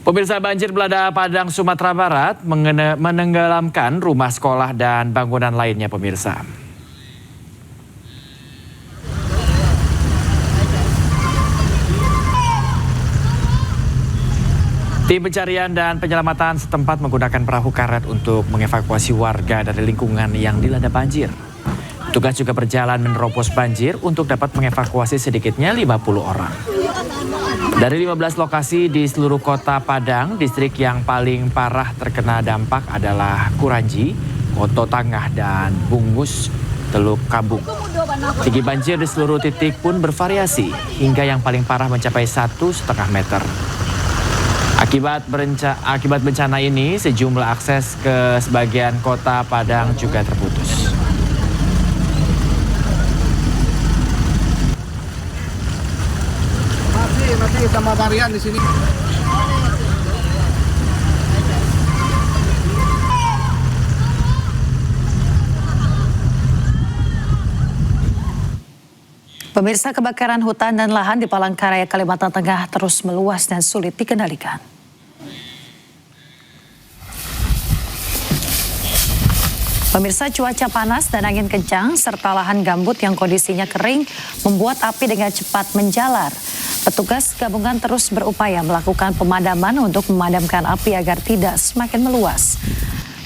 Pemirsa, banjir melanda Padang, Sumatera Barat menenggelamkan rumah sekolah dan bangunan lainnya, pemirsa. Tim pencarian dan penyelamatan setempat menggunakan perahu karet untuk mengevakuasi warga dari lingkungan yang dilanda banjir. Tugas juga berjalan menerobos banjir untuk dapat mengevakuasi sedikitnya 50 orang. Dari 15 lokasi di seluruh kota Padang, distrik yang paling parah terkena dampak adalah Kuranji, Koto Tangah, dan Bungus, Teluk Kabung. Tinggi banjir di seluruh titik pun bervariasi, hingga yang paling parah mencapai 1,5 meter. Akibat bencana ini, sejumlah akses ke sebagian kota Padang juga terputus. Masih sama varian di sini. Pemirsa, kebakaran hutan dan lahan di Palangkaraya, Kalimantan Tengah terus meluas dan sulit dikendalikan. Pemirsa, cuaca panas dan angin kencang serta lahan gambut yang kondisinya kering membuat api dengan cepat menjalar. Petugas gabungan terus berupaya melakukan pemadaman untuk memadamkan api agar tidak semakin meluas.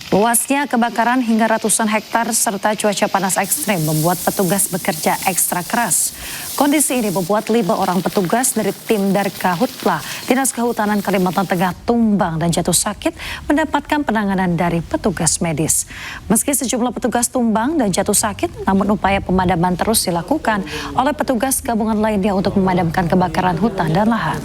Luasnya kebakaran hingga ratusan hektar serta cuaca panas ekstrim membuat petugas bekerja ekstra keras. Kondisi ini membuat 5 orang petugas dari tim Darkahutla, Dinas Kehutanan Kalimantan Tengah tumbang dan jatuh sakit mendapatkan penanganan dari petugas medis. Meski sejumlah petugas tumbang dan jatuh sakit, namun upaya pemadaman terus dilakukan oleh petugas gabungan lainnya untuk memadamkan kebakaran hutan dan lahan.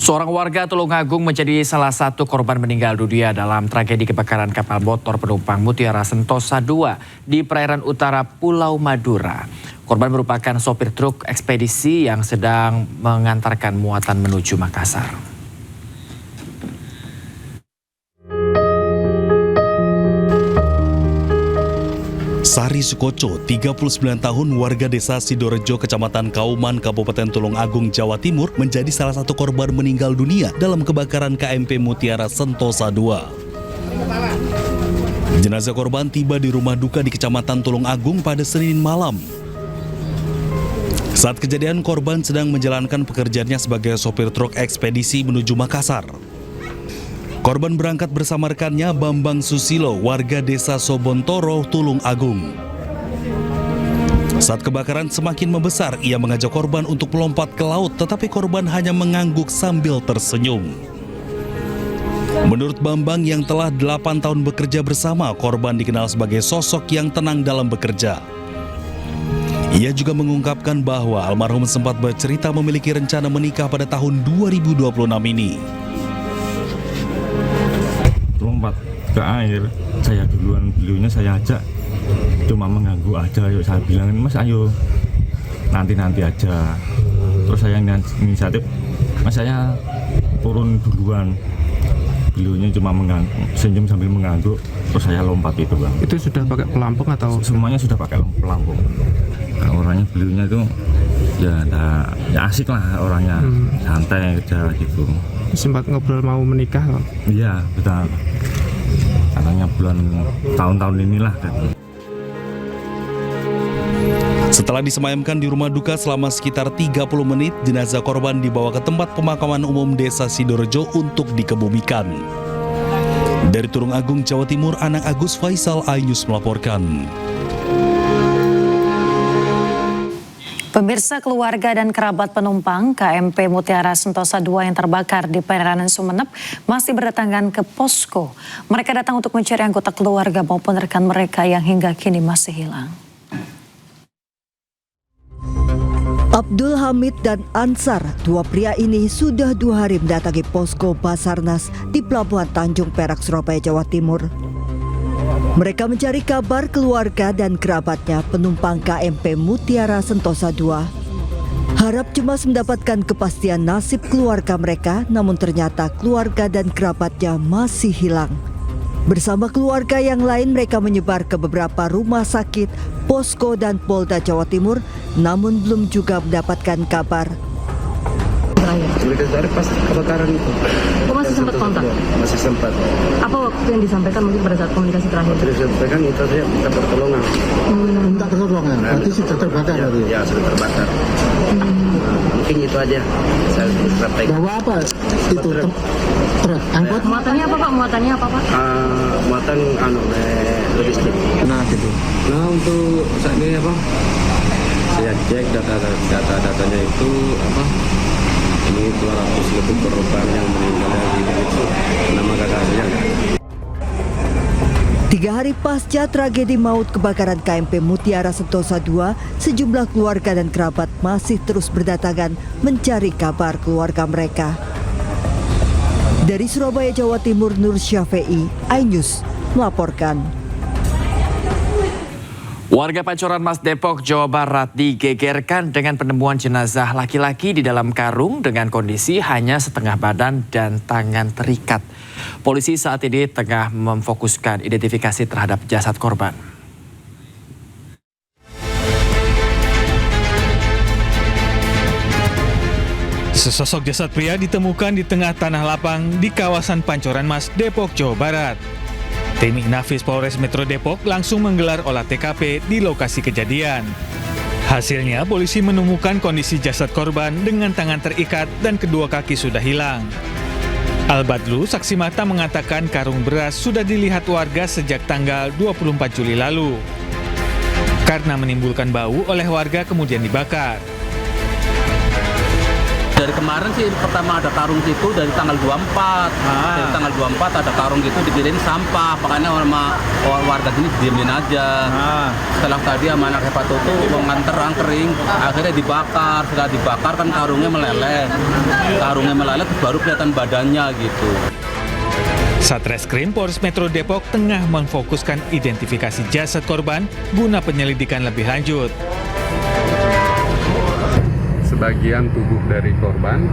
Seorang warga Tulungagung menjadi salah satu korban meninggal dunia dalam tragedi kebakaran kapal motor penumpang Mutiara Sentosa II di perairan utara Pulau Madura. Korban merupakan sopir truk ekspedisi yang sedang mengantarkan muatan menuju Makassar. Sari Sukoco, 39 tahun, warga desa Sidorejo, Kecamatan Kauman, Kabupaten Tulungagung, Jawa Timur, menjadi salah satu korban meninggal dunia dalam kebakaran KMP Mutiara Sentosa II. Jenazah korban tiba di rumah duka di Kecamatan Tulungagung pada Senin malam. Saat kejadian, korban sedang menjalankan pekerjaannya sebagai sopir truk ekspedisi menuju Makassar. Korban berangkat bersama rekannya Bambang Susilo, warga desa Sobontoro, Tulungagung. Saat kebakaran semakin membesar, ia mengajak korban untuk melompat ke laut, tetapi korban hanya mengangguk sambil tersenyum. Menurut Bambang yang telah 8 tahun bekerja bersama, korban dikenal sebagai sosok yang tenang dalam bekerja. Ia juga mengungkapkan bahwa almarhum sempat bercerita memiliki rencana menikah pada tahun 2026 ini. Lompat ke air, saya duluan, beliaunya saya ajak, cuma mengganggu aja. Yuk, saya bilang, Mas ayo nanti aja. Terus saya inisiatif, Mas saya turun duluan. Beliaunya cuma senyum sambil mengangguk, terus saya lompat itu, Bang. Itu sudah pakai pelampung atau? Semuanya sudah pakai pelampung. Nah, orangnya beliaunya itu ya asik lah orangnya, santai aja gitu. Sempat ngobrol mau menikah? Iya, betul. Katanya tahun-tahun inilah. Setelah disemayamkan di rumah duka selama sekitar 30 menit, jenazah korban dibawa ke tempat pemakaman umum desa Sidorejo untuk dikebumikan. Dari Tulungagung, Jawa Timur, Anang Agus Faisal, iNews melaporkan. Pemirsa, keluarga dan kerabat penumpang KMP Mutiara Sentosa II yang terbakar di perairan Sumeneb masih berdatangan ke posko. Mereka datang untuk mencari anggota keluarga maupun rekan mereka yang hingga kini masih hilang. Abdul Hamid dan Ansar, dua pria ini sudah 2 hari mendatangi posko Basarnas di Pelabuhan Tanjung Perak, Surabaya, Jawa Timur. Mereka mencari kabar keluarga dan kerabatnya penumpang KMP Mutiara Sentosa II. Harap cemas mendapatkan kepastian nasib keluarga mereka, namun ternyata keluarga dan kerabatnya masih hilang. Bersama keluarga yang lain mereka menyebar ke beberapa rumah sakit, posko dan Polda Jawa Timur, namun belum juga mendapatkan kabar. Mereka dari pas kebakaran itu. Kok masih sempat kontak? Masih sempat. Apa waktu yang disampaikan mungkin pada saat komunikasi terakhir? Terus disampaikan itu dia minta pertolongan. Minta pertolongan, berarti sudah terbakar tadi? Ya, sudah terbakar. Mungkin itu aja saya sampaikan. Bawa apa? Itu truk, angkot? Muatannya apa Pak? Muatannya apa Pak? Muatan logistik. Nah gitu. Nah, untuk saat ini apa? Saya cek data-datanya itu apa? Ini 200 lebih korban yang meninggal itu nama kakaknya. 3 hari pasca tragedi maut kebakaran KMP Mutiara Sentosa II, sejumlah keluarga dan kerabat masih terus berdatangan mencari kabar keluarga mereka. Dari Surabaya, Jawa Timur, Nur Syafei, iNews melaporkan. Warga Pancoran Mas Depok, Jawa Barat digegerkan dengan penemuan jenazah laki-laki di dalam karung dengan kondisi hanya setengah badan dan tangan terikat. Polisi saat ini tengah memfokuskan identifikasi terhadap jasad korban. Sesosok jasad pria ditemukan di tengah tanah lapang di kawasan Pancoran Mas, Depok, Jawa Barat. Tim Inafis Polres Metro Depok langsung menggelar olah TKP di lokasi kejadian. Hasilnya, polisi menemukan kondisi jasad korban dengan tangan terikat dan kedua kaki sudah hilang. Al-Badlu, saksi mata, mengatakan karung beras sudah dilihat warga sejak tanggal 24 Juli lalu. Karena menimbulkan bau, oleh warga kemudian dibakar. Dari kemarin sih pertama ada karung situ dari tanggal 24. Dari tanggal 24 ada karung gitu dikirim sampah. Makanya warga sini diemin aja. Setelah tadi sama anak hepatoto mengantar angkering, akhirnya dibakar. Setelah dibakar kan karungnya meleleh. Karungnya meleleh baru kelihatan badannya gitu. Satreskrim Polres Metro Depok tengah memfokuskan identifikasi jasad korban guna penyelidikan lebih lanjut. Sebagian tubuh dari korban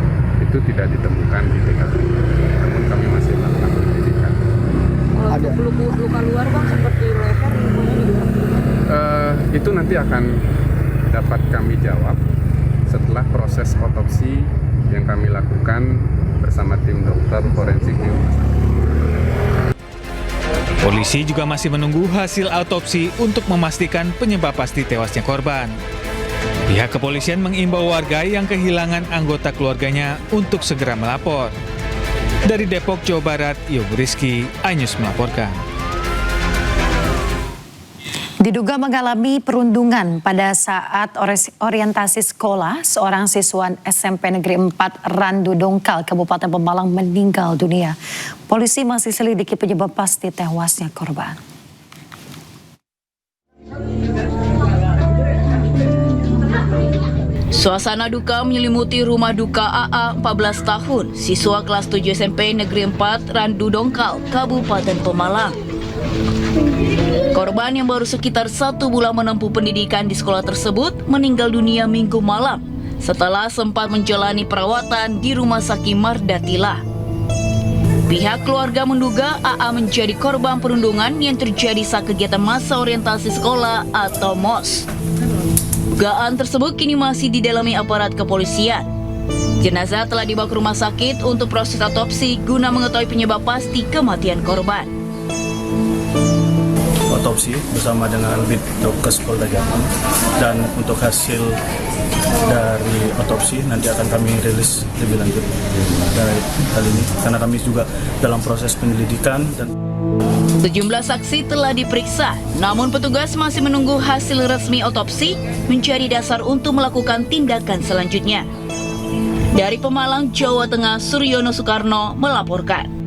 itu tidak ditemukan di TKP, namun kami masih melakukan penyelidikan. Ada luka luar Bang, seperti leher, Itu nanti akan dapat kami jawab setelah proses otopsi yang kami lakukan bersama tim dokter forensik di rumah sakit. Polisi juga masih menunggu hasil autopsi untuk memastikan penyebab pasti tewasnya korban. Pihak kepolisian mengimbau warga yang kehilangan anggota keluarganya untuk segera melapor. Dari Depok, Jawa Barat, Yogi Rizky, iNews melaporkan. Diduga mengalami perundungan pada saat orientasi sekolah, seorang siswa SMP Negeri 4 Randu Dongkal, Kabupaten Pemalang meninggal dunia. Polisi masih selidiki penyebab pasti tewasnya korban. Suasana duka menyelimuti rumah duka AA 14 tahun, siswa kelas 7 SMP Negeri 4 Randu Dongkal, Kabupaten Pemalang. Korban yang baru sekitar 1 bulan menempuh pendidikan di sekolah tersebut meninggal dunia Minggu malam setelah sempat menjalani perawatan di Rumah Sakit Mardatila. Pihak keluarga menduga AA menjadi korban perundungan yang terjadi saat kegiatan masa orientasi sekolah atau MOS. Dugaan tersebut kini masih didalami aparat kepolisian. Jenazah telah dibawa ke rumah sakit untuk proses otopsi guna mengetahui penyebab pasti kematian korban. Otopsi bersama dengan Bidokes Polda Jatim, dan untuk hasil dari otopsi nanti akan kami rilis lebih lanjut dari hal ini karena kami juga dalam proses penyelidikan. Sejumlah saksi telah diperiksa, namun petugas masih menunggu hasil resmi otopsi menjadi dasar untuk melakukan tindakan selanjutnya. Dari Pemalang, Jawa Tengah, Suryono Soekarno melaporkan.